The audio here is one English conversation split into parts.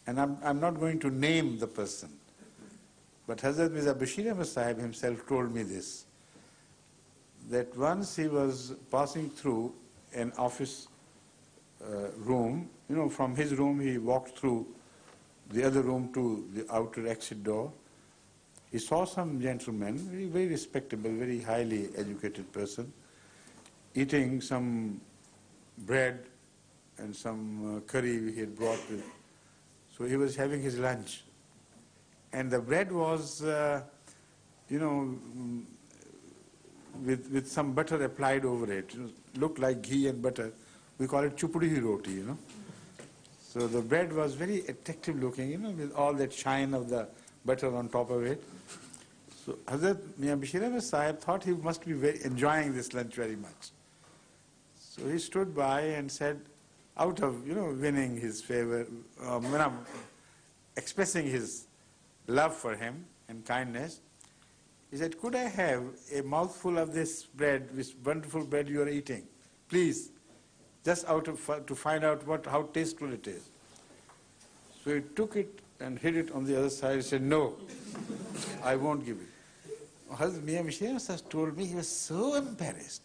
And I'm not going to name the person. But Hazrat Mirza Bashir Ahmad Sahib himself told me this, that once he was passing through an office room, from his room he walked through the other room to the outer exit door. He saw some gentleman, very respectable, very highly educated person, eating some bread and some curry he had brought with. So he was having his lunch. And the bread was, with some butter applied over it. It looked like ghee and butter. We call it chupudi roti, So the bread was very attractive looking, with all that shine of the butter on top of it. So Hazrat Mirza Bashir Ahmad Sahib thought he must be enjoying this lunch very much. So he stood by and said, out of, winning his favor, expressing his love for him and kindness, he said, could I have a mouthful of this bread, this wonderful bread you are eating? Please, just to find out how tasteful it is. So he took it and hid it on the other side. He said, no, I won't give it. Hazrat Mirza Bashir Ahmad told me he was so embarrassed,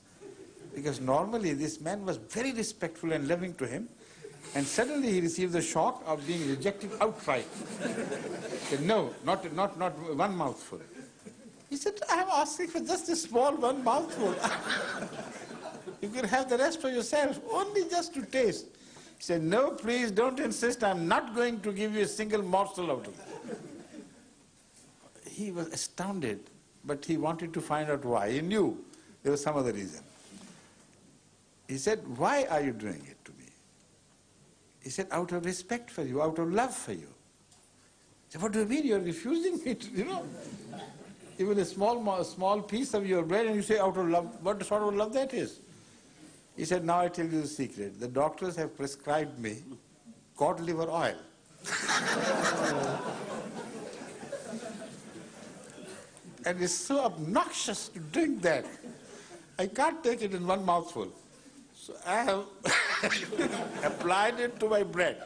because normally this man was very respectful and loving to him, and suddenly he received the shock of being rejected outright. He said, no, not one mouthful. He said, I am asking for just a small one mouthful. You can have the rest for yourself, only just to taste. He said, no, please don't insist. I'm not going to give you a single morsel out of it. He was astounded, but he wanted to find out why. He knew there was some other reason. He said, why are you doing it to me? He said, out of respect for you, out of love for you. I said, what do you mean? You're refusing me to, even a small piece of your bread, and you say out of love. What sort of love that is? He said, now I tell you the secret. The doctors have prescribed me cod liver oil. And it's so obnoxious to drink that. I can't take it in one mouthful. So I have applied it to my bread.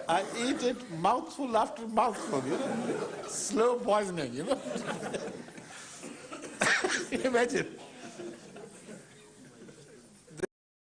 I eat it mouthful after mouthful, slow poisoning, Imagine.